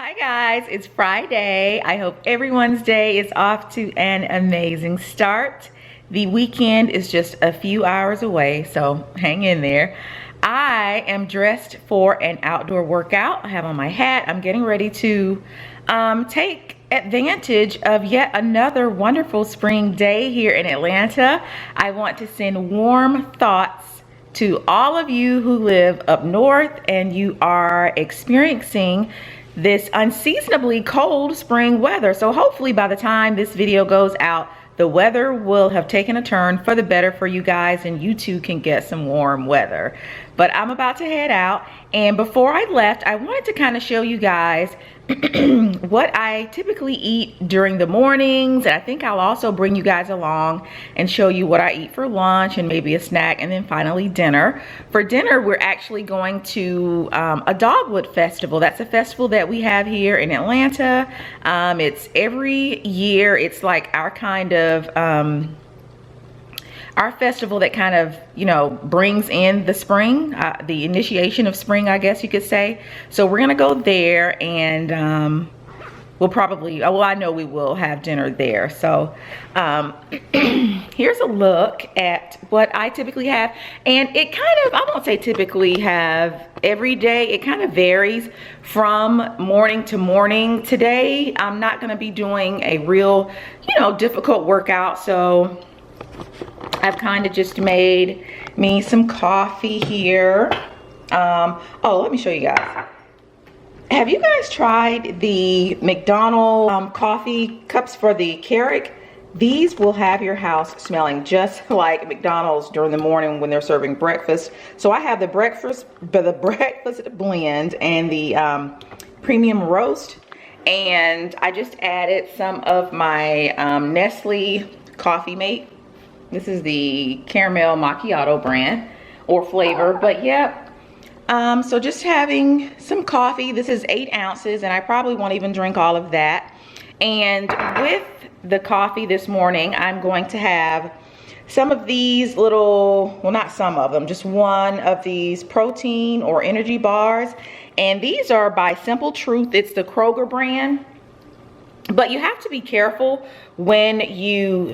Hi guys, it's Friday. I hope everyone's day is off to an amazing start. The weekend is just a few hours away, so hang in there. I am dressed for an outdoor workout. I have on my hat. I'm getting ready to take advantage of yet another wonderful spring day here in Atlanta. I want to send warm thoughts to all of you who live up north and you are experiencing this unseasonably cold spring weather. So hopefully by the time this video goes out, the weather will have taken a turn for the better for you guys and you too can get some warm weather. But I'm about to head out, and before I left, I wanted to kind of show you guys what I typically eat during the mornings. And I think I'll also bring you guys along and show you what I eat for lunch and maybe a snack, and then finally dinner. For dinner, we're actually going to a dogwood festival. That's a festival that we have here in Atlanta. It's every year. It's like our kind of our festival that kind of, you know, brings in the spring, the initiation of spring, I guess you could say. So we're gonna go there, and we'll probably, well, I know we will have dinner there. So here's a look at what I typically have, and it kind of, I won't say typically have every day. It kind of varies from morning to morning. Today I'm not gonna be doing a real, you know, difficult workout, so I've kind of just made me some coffee here. Oh, let me show you guys. Have you guys tried the McDonald's coffee cups for the Keurig? These will have your house smelling just like McDonald's during the morning when they're serving breakfast. So I have the breakfast blend and the premium roast, and I just added some of my Nestle Coffee Mate. This is the caramel macchiato brand or flavor, but yep. So just having some coffee. This is 8 ounces, and I probably won't even drink all of that. And with the coffee this morning, I'm going to have some of these little, well, not some of them, just one of these protein or energy bars. And these are by Simple Truth. It's the Kroger brand. But you have to be careful when you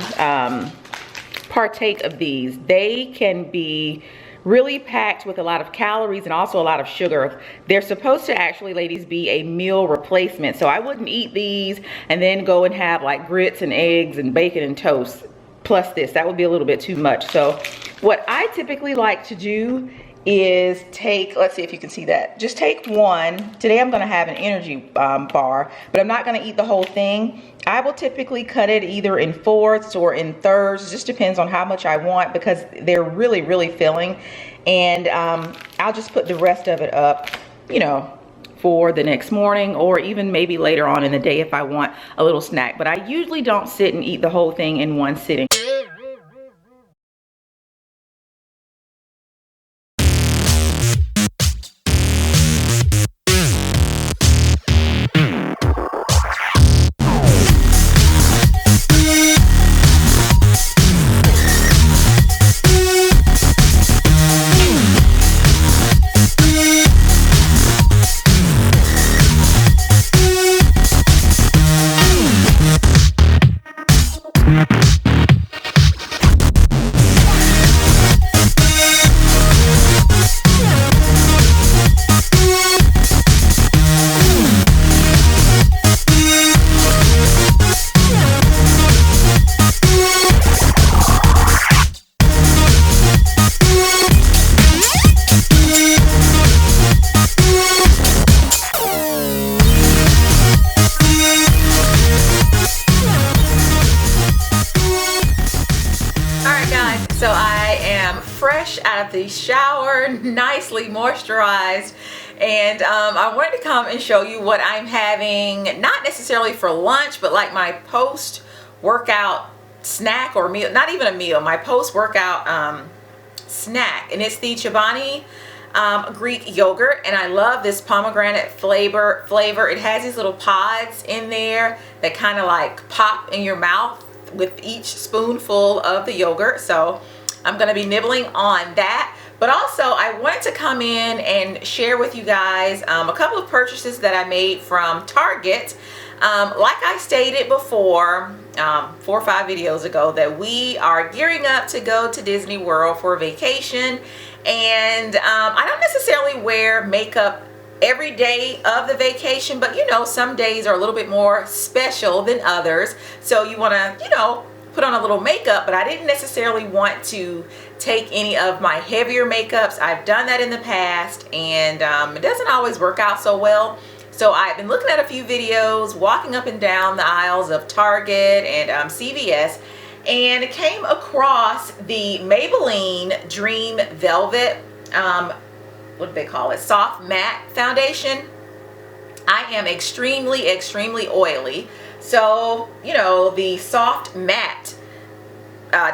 partake of these. They can be really packed with a lot of calories and also a lot of sugar. They're supposed to actually, ladies, be a meal replacement. So I wouldn't eat these and then go and have like grits and eggs and bacon and toast plus this. That would be a little bit too much. So what I typically like to do is take, let's see if you can see that, just take one. Today I'm going to have an energy bar, but I'm not going to eat the whole thing. I will typically cut it either in fourths or in thirds. It just depends on how much I want, because they're really filling. And I'll just put the rest of it up, you know, for the next morning, or even maybe later on in the day if I want a little snack. But I usually don't sit and eat the whole thing in one sitting. So I am fresh out of the shower, nicely moisturized, and I wanted to come and show you what I'm having, not necessarily for lunch, but like my post-workout snack or meal, not even a meal, my post-workout snack, and it's the Chobani Greek yogurt, and I love this pomegranate flavor. It has these little pods in there that kind of like pop in your mouth with each spoonful of the yogurt. So I'm going to be nibbling on that. But also I wanted to come in and share with you guys a couple of purchases that I made from Target. Like I stated before, 4 or 5 videos ago, that we are gearing up to go to Disney World for a vacation. And I don't necessarily wear makeup every day of the vacation, but you know, some days are a little bit more special than others. So you want to, you know, put on a little makeup, but I didn't necessarily want to take any of my heavier makeups. I've done that in the past, and it doesn't always work out so well. So I've been looking at a few videos, walking up and down the aisles of Target and CVS, and came across the Maybelline Dream Velvet, what do they call it, soft matte foundation. I am extremely oily, so you know, the soft matte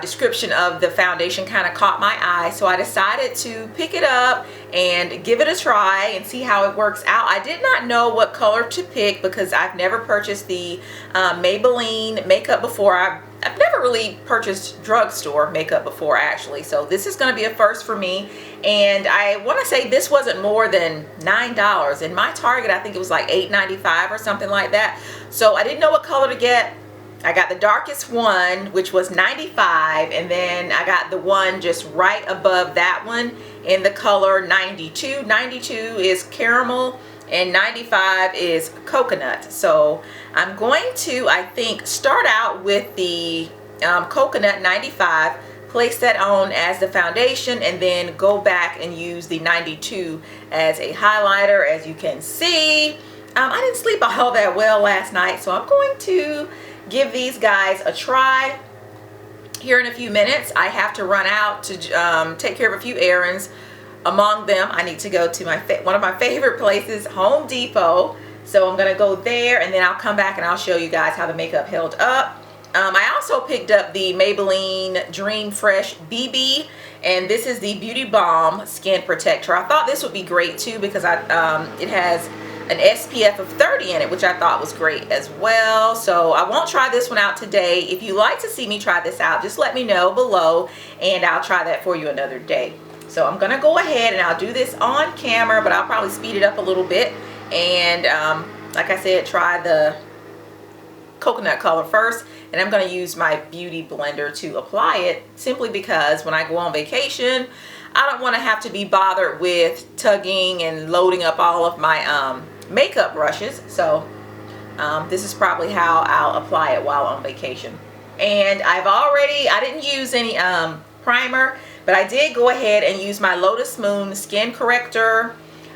description of the foundation kind of caught my eye, so I decided to pick it up and give it a try and see how it works out. I did not know what color to pick because I've never purchased the Maybelline makeup before. I've never really purchased drugstore makeup before, actually, so this is going to be a first for me. And I want to say this wasn't more than $9. In my Target, I think it was like $8.95 or something like that. So I didn't know what color to get. I got the darkest one, which was $95, and then I got the one just right above that one in the color 92. 92 is caramel and 95 is coconut. So I'm going to, I think, start out with the coconut 95, place that on as the foundation, and then go back and use the 92 as a highlighter. As you can see, I didn't sleep all that well last night, so I'm going to give these guys a try here in a few minutes. I have to run out to take care of a few errands. Among them, I need to go to one of my favorite places, Home Depot. So I'm gonna go there, and then I'll come back and I'll show you guys how the makeup held up. I also picked up the Maybelline Dream Fresh BB, and this is the Beauty Balm Skin Protector. I thought this would be great too because it has an SPF of 30 in it, which I thought was great as well. So I won't try this one out today. If you like to see me try this out, just let me know below and I'll try that for you another day. So I'm gonna go ahead and I'll do this on camera, but I'll probably speed it up a little bit. And like I said, try the coconut color first, and I'm going to use my beauty blender to apply it, simply because when I go on vacation, I don't want to have to be bothered with tugging and loading up all of my makeup brushes. So this is probably how I'll apply it while on vacation. And I didn't use any primer, but I did go ahead and use my Lotus Moon skin corrector.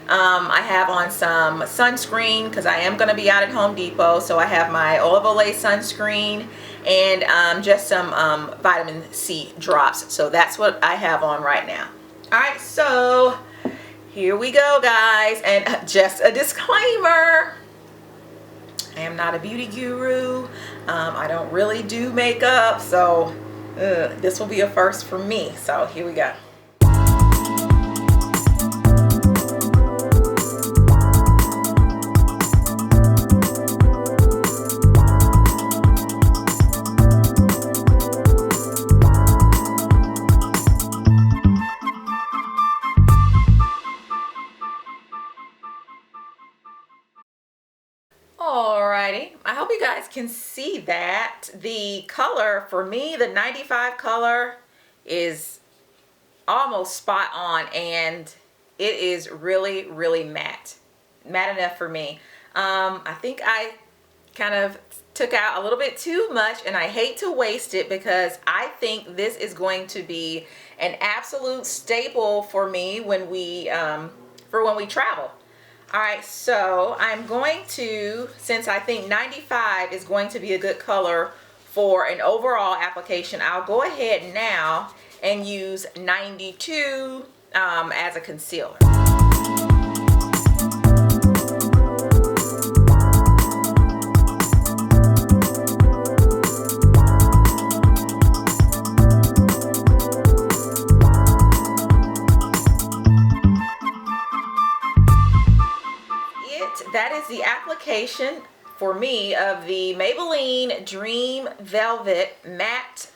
I have on some sunscreen because I am going to be out at Home Depot. So I have my Olive Olay sunscreen and just some vitamin C drops. So that's what I have on right now. Alright, so here we go, guys. And just a disclaimer, I am not a beauty guru. I don't really do makeup, so this will be a first for me. So here we go. Alrighty, I hope you guys can see that. The color for me, the 95 color, is almost spot on, and it is really matte enough for me. I think I kind of took out a little bit too much, and I hate to waste it because I think this is going to be an absolute staple for me when we travel. Alright, so I'm going to, since I think 95 is going to be a good color for an overall application, I'll go ahead now and use 92 as a concealer. That is the application for me of the Maybelline Dream Velvet Matte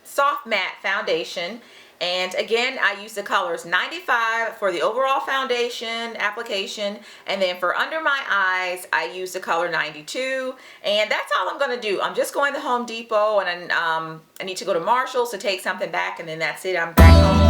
Soft Matte Foundation, And again, I use the colors 95 for the overall foundation application, and then for under my eyes, I use the color 92, and that's all I'm gonna do. I'm just going to Home Depot, and I need to go to Marshall's to take something back, and then that's it, I'm back home.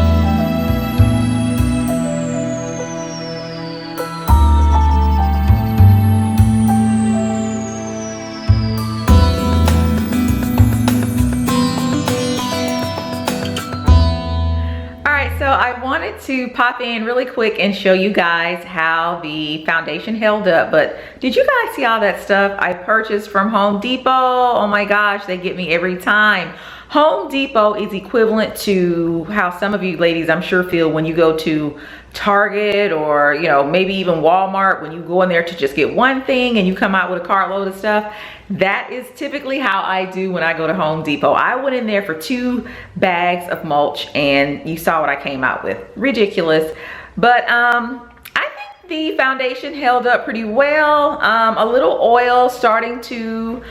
So I wanted to pop in really quick and show you guys how the foundation held up. But did you guys see all that stuff I purchased from Home Depot? Oh my gosh, they get me every time. Home Depot is equivalent to how some of you ladies, I'm sure, feel when you go to Target or, you know, maybe even Walmart, when you go in there to just get one thing and you come out with a cartload of stuff. That is typically how I do when I go to Home Depot. I went in there for 2 bags of mulch and you saw what I came out with. Ridiculous. But I think the foundation held up pretty well. A little oil starting to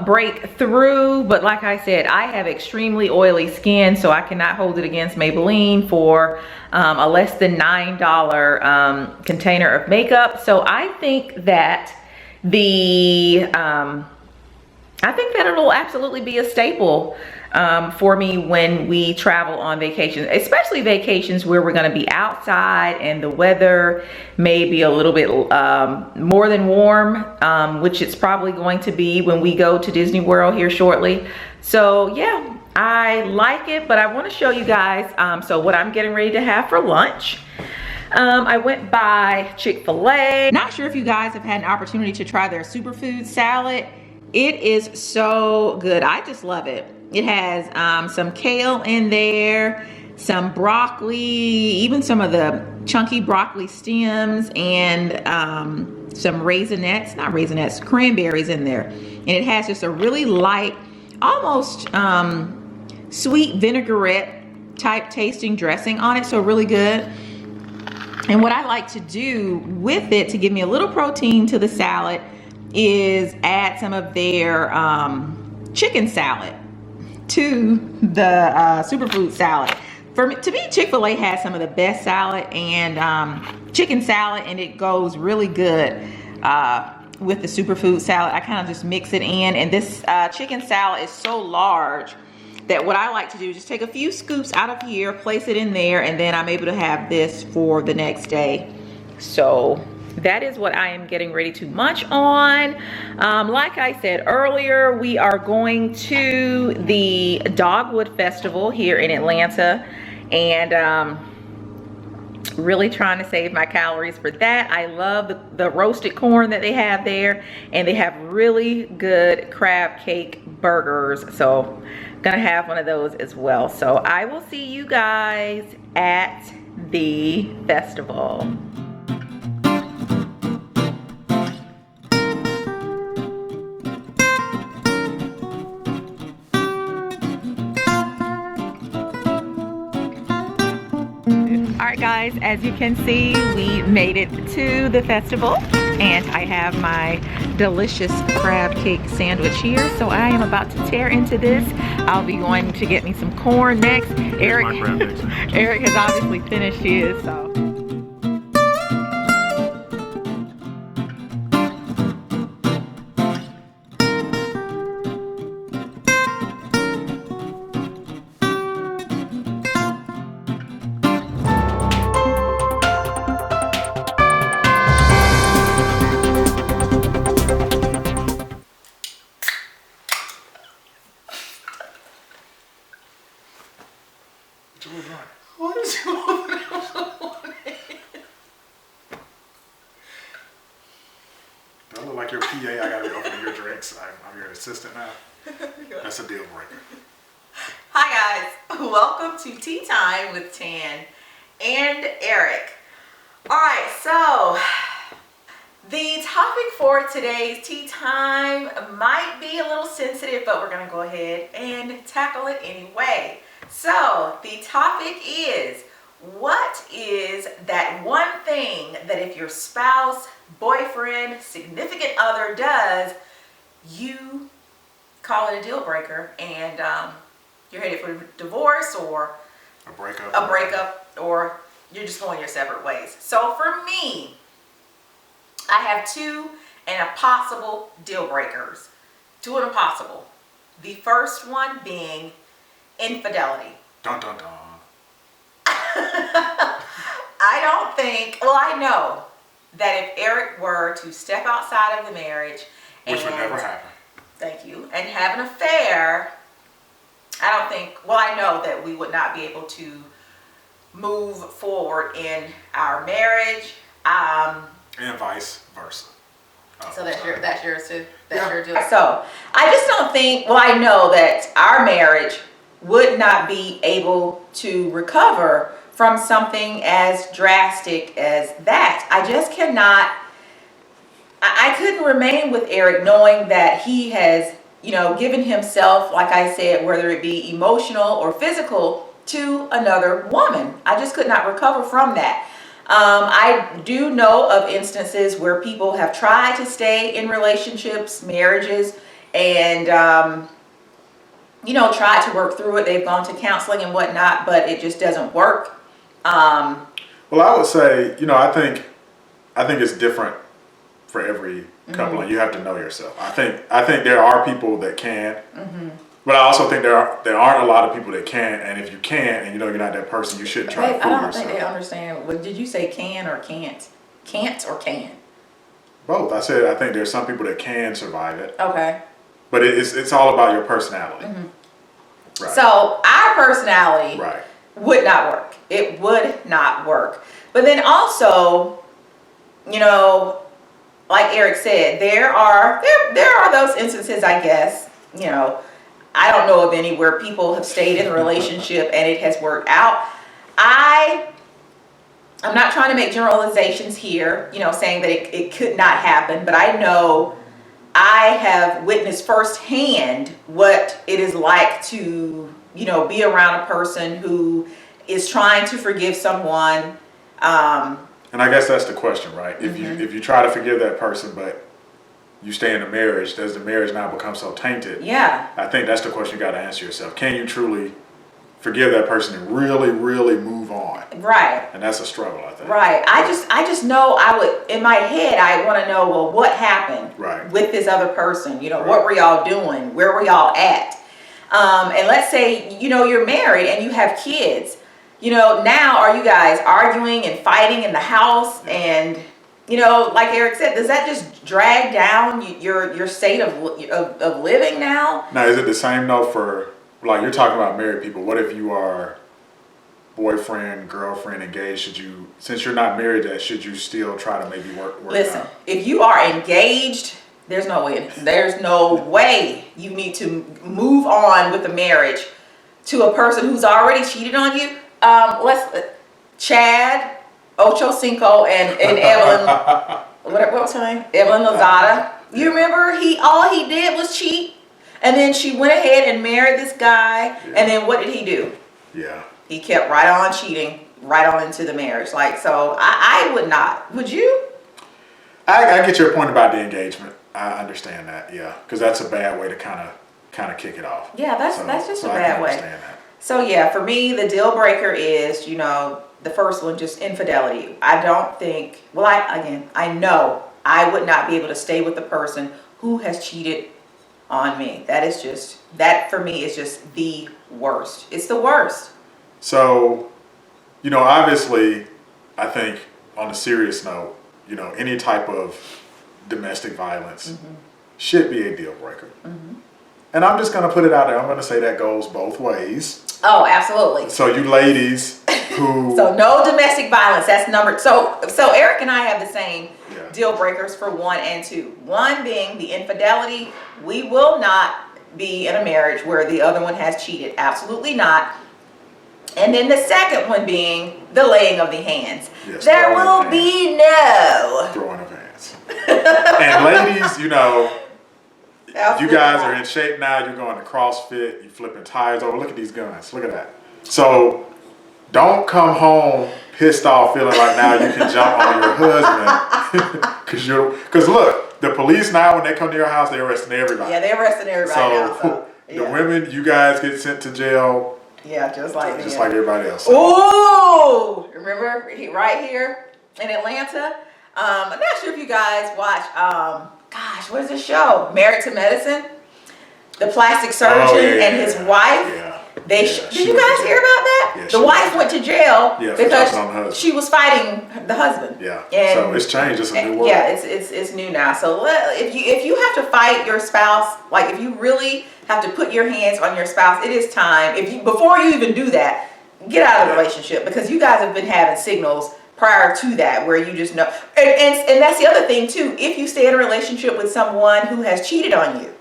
break through, but like I said, I have extremely oily skin, so I cannot hold it against Maybelline for a less than $9 container of makeup. So I think that it'll absolutely be a staple for me when we travel on vacation, especially vacations where we're going to be outside and the weather may be a little bit more than warm, which it's probably going to be when we go to Disney World here shortly. So yeah, I like it, but I want to show you guys so what I'm getting ready to have for lunch. I went by Chick-fil-A. Not sure if you guys have had an opportunity to try their superfood salad. It is so good. I just love it. It has some kale in there, some broccoli, even some of the chunky broccoli stems, and some raisinettes, not raisinettes, cranberries in there. And it has just a really light, almost sweet vinaigrette type tasting dressing on it, so really good. And what I like to do with it to give me a little protein to the salad is add some of their chicken salad to the superfood salad. To me, Chick-fil-A has some of the best salad and chicken salad, and it goes really good with the superfood salad. I kind of just mix it in, and this chicken salad is so large that what I like to do is just take a few scoops out of here, place it in there, and then I'm able to have this for the next day. So that is what I am getting ready to munch on. Like I said earlier, we are going to the Dogwood Festival here in Atlanta, and really trying to save my calories for that. I love the roasted corn that they have there, and they have really good crab cake burgers. So gonna have one of those as well. So I will see you guys at the festival. Alright guys, as you can see, we made it to the festival, and I have my delicious crab cake sandwich here. So I am about to tear into this. I'll be going to get me some corn next. Eric has obviously finished his, so. What is going on? Do I look like your PA? I gotta be opening your drinks. I'm your assistant now. That's a deal breaker. Hi guys, welcome to Tea Time with Tan and Eric. Alright, so the topic for today's tea time might be a little sensitive, but we're gonna go ahead and tackle it anyway. So the topic is, what is that one thing that if your spouse, boyfriend, significant other does, you call it a deal breaker, and you're headed for divorce, or A breakup. Or you're just going your separate ways. So for me, I have 2 and impossible deal breakers. 2 and impossible. The first one being infidelity. Dun dun dun. I don't think, well, I know that if Eric were to step outside of the marriage, Which would never happen. Thank you, and have an affair, I don't think, well, I know that we would not be able to move forward in our marriage. And vice versa. So that's yours too. Yeah. Your deal. So I just don't think. Well, I know that our marriage would not be able to recover from something as drastic as that. I just cannot. I couldn't remain with Eric knowing that he has, given himself, like I said, whether it be emotional or physical, to another woman. I just could not recover from that. I do know of instances where people have tried to stay in relationships, marriages, and, tried to work through it. They've gone to counseling and whatnot, but it just doesn't work. Well, I would say, I think it's different for every couple, and you have to know yourself. I think there are people that can, but I also think there aren't a lot of people that can. And if you can, and you're not that person, you shouldn't try to fool yourself. I don't think they understand. What did you say? Can or can't? Can't or can? Both. I said I think there's some people that can survive it. Okay. But it's all about your personality. Right. So our personality Right. would not work. It would not work. But then also, like Eric said, there are those instances, I guess, I don't know of any where people have stayed in a relationship and it has worked out. I'm not trying to make generalizations here, saying that it could not happen, but I know I have witnessed firsthand what it is like to, be around a person who is trying to forgive someone. And I guess that's the question, right? If you try to forgive that person, but you stay in a marriage, does the marriage now become so tainted? Yeah. I think that's the question you got to answer yourself. Can you truly forgive that person and really, really move on? Right. And that's a struggle, I think. Right. I just know I would, in my head, I want to know, well, what happened with this other person? What were y'all doing? Where were y'all at? And let's say, you're married and you have kids. Now are you guys arguing and fighting in the house? And, like Eric said, does that just drag down your state of living now? Now, is it the same though for, like, you're talking about married people? What if you are boyfriend, girlfriend, engaged? Since you're not married yet, should you still try to maybe work Listen, out? if you are engaged, there's no way you need to move on with the marriage to a person who's already cheated on you. Chad Ochocinco and Evelyn, what was her name? Evelyn Lozada. You remember all he did was cheat, and then she went ahead and married this guy, and then what did he do? Yeah. He kept right on cheating, right on into the marriage. So I would not. Would you? I get your point about the engagement. I understand that, yeah, because that's a bad way to kind of kick it off. Yeah, that's just a I bad can way. understand that. So yeah, for me, the deal breaker is, the first one, just infidelity. I don't think, I know I would not be able to stay with the person who has cheated on me. That for me is just the worst. It's the worst. So, obviously, I think on a serious note, any type of domestic violence should be a deal breaker. And I'm just going to put it out there. I'm going to say that goes both ways. Oh, absolutely. So you ladies who... So no domestic violence. That's number... So Eric and I have the same deal breakers for 1 and 2. 1 being the infidelity. We will not be in a marriage where the other one has cheated. Absolutely not. And then the second one being the laying of the hands. Yes, there will be no... throwing of hands. And ladies, you guys are in shape now. You're going to CrossFit. You're flipping tires over. Look at these guns. Look at that. So don't come home pissed off feeling like now you can jump on your husband. Because look, the police now, when they come to your house, they're arresting everybody. Yeah, they're arresting everybody now. So, the women, you guys get sent to jail Yeah, just like Just like everybody else. Ooh, remember right here in Atlanta? I'm not sure if you guys watch, gosh, what is this show? Married to Medicine? The plastic surgeon and his wife. Yeah. Did you guys hear about that? Yeah, the wife went to jail because she was fighting the husband. Yeah. And, so it's changed. It's a new world. Yeah, it's new now. So if you have to fight your spouse, like if you really have to put your hands on your spouse, it is time. Before you even do that, get out of the relationship, because you guys have been having signals prior to that where you just know. And that's the other thing too. If you stay in a relationship with someone who has cheated on you,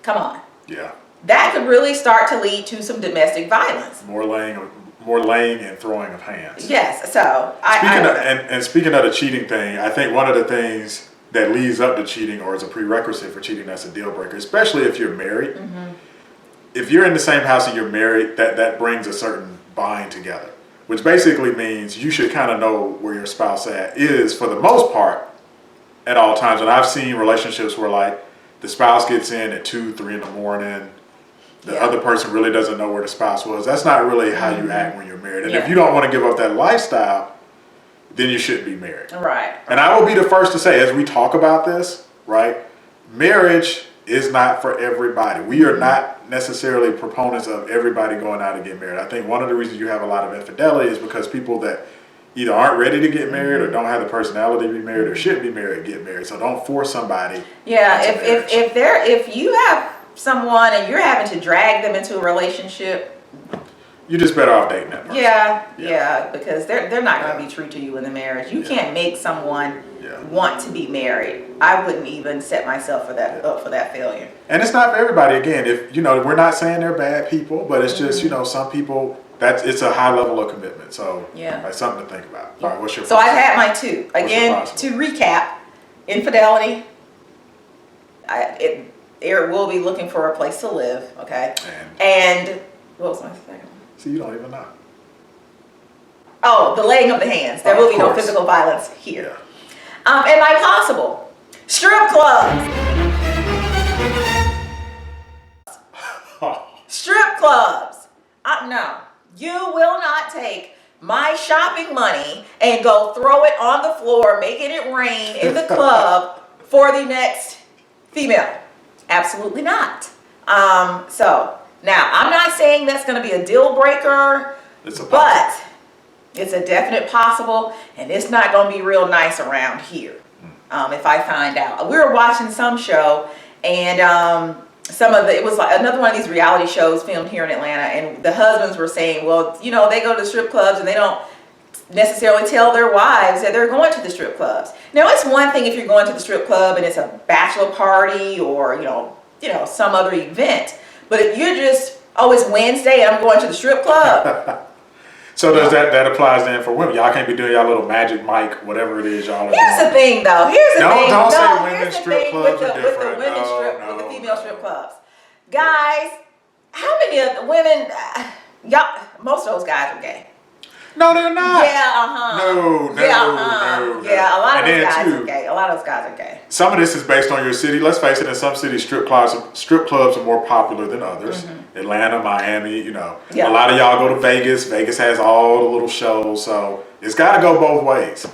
come on. Yeah. That could really start to lead to some domestic violence. More laying and throwing of hands. Yes. So speaking of the cheating thing, I think one of the things that leads up to cheating, or is a prerequisite for cheating, that's a deal breaker, especially if you're married. Mm-hmm. If you're in the same house and you're married, that brings a certain bind together, which basically means you should kind of know where your spouse is for the most part at all times. And I've seen relationships where like the spouse gets in at 2, 3 in the morning. The other person really doesn't know where the spouse was. That's not really how you act when you're married. And if you don't want to give up that lifestyle, then you shouldn't be married. Right. And I will be the first to say, as we talk about this, right, marriage is not for everybody. We are not necessarily proponents of everybody going out and get married. I think one of the reasons you have a lot of infidelity is because people that either aren't ready to get married or don't have the personality to be married or shouldn't be married get married. So don't force somebody. Yeah, if you have someone and you're having to drag them into a relationship, you're just better off dating that person. Yeah, because they're not going to be true to you in the marriage. You can't make someone want to be married. I wouldn't even set myself up for that failure. And it's not for everybody. Again, if we're not saying they're bad people, but it's just some people it's a high level of commitment. So like, something to think about. All right, what's your? So I've had my two. Again, to recap, infidelity. Eric will be looking for a place to live. Okay. And what was my second? See, you don't even know. Oh, the laying of the hands. There will be no physical violence here. Yeah. And my possible strip clubs. Strip clubs. No, you will not take my shopping money and go throw it on the floor, making it rain in the club for the next female. Absolutely not. So now I'm not saying that's going to be a deal breaker, but it's a definite possible, and it's not going to be real nice around here. If I find out, we were watching some show, and it was like another one of these reality shows filmed here in Atlanta, and the husbands were saying, well, they go to strip clubs and they don't necessarily tell their wives that they're going to the strip clubs. Now, it's one thing if you're going to the strip club and it's a bachelor party or some other event, but if you're just, it's Wednesday and I'm going to the strip club. So does that applies then for women? Y'all can't be doing y'all little magic mic, whatever it is y'all are doing. Here's the thing, though. Don't say women's strip clubs are different. With the female strip clubs, guys, how many of the women? Most of those guys are gay. No, they're not. Yeah, No. Yeah, a lot of those guys are gay. A lot of those guys are gay. Some of this is based on your city. Let's face it, in some cities, strip clubs are more popular than others. Mm-hmm. Atlanta, Miami, A lot of y'all go to Vegas. Vegas has all the little shows, so it's got to go both ways.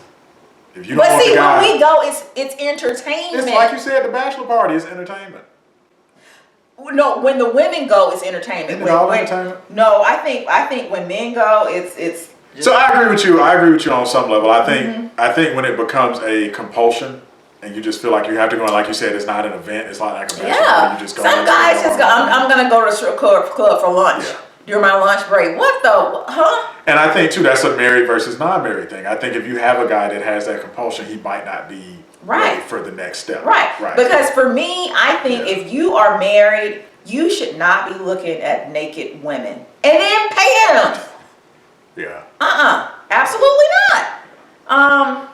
If you don't want the guy, when we go, it's entertainment. It's like you said, the bachelor party is entertainment. No, when the women go, it's entertainment. Isn't it all entertainment? No, I think when men go, it's. So I agree with you. I agree with you on some level. I think when it becomes a compulsion and you just feel like you have to go, and like you said, it's not an event. It's not like a bachelor party. You just go. Some guys just go. I'm gonna go to the strip club for lunch during my lunch break. What the? And I think too that's a married versus non-married thing. I think if you have a guy that has that compulsion, he might not be ready for the next step. Right. Because for me, I think if you are married, you should not be looking at naked women and then paying them. Yeah. Absolutely not.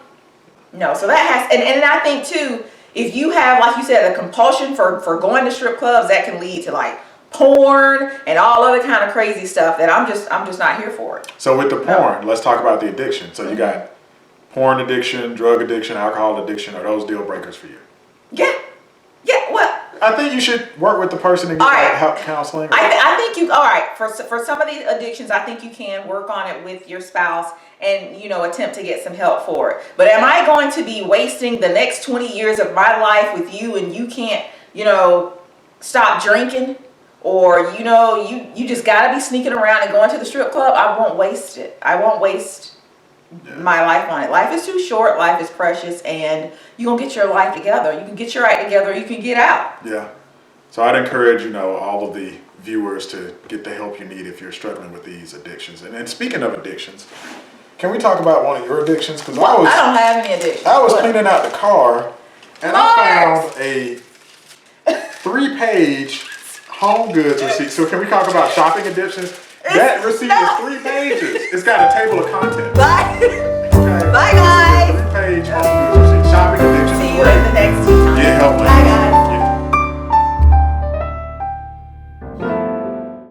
No, so that has, and I think too, if you have, like you said, a compulsion for going to strip clubs, that can lead to like porn and all other kind of crazy stuff that I'm just not here for it. So with the porn, let's talk about the addiction. So you got porn addiction, drug addiction, alcohol addiction. Are those deal breakers for you? Yeah. Well, I think you should work with the person and get help counseling. I think you, all right, for some of these addictions, I think you can work on it with your spouse and, you know, attempt to get some help for it. But am I going to be wasting the next 20 years of my life with you and you can't, you know, stop drinking? Or, you know, you just got to be sneaking around and going to the strip club? I won't waste it. I won't waste my life on it. Life is too short. Life is precious. And you're going to get your life together. You can get your act together. You can get out. Yeah. So I'd encourage, you know, all of the viewers to get the help you need if you're struggling with these addictions. And speaking of addictions, can we talk about one of your addictions? Because I don't have any addictions. I was cleaning out the car and I found a 3-page home goods receipt. So can we talk about shopping addictions? That receipt is 3 pages. It's got a table of contents.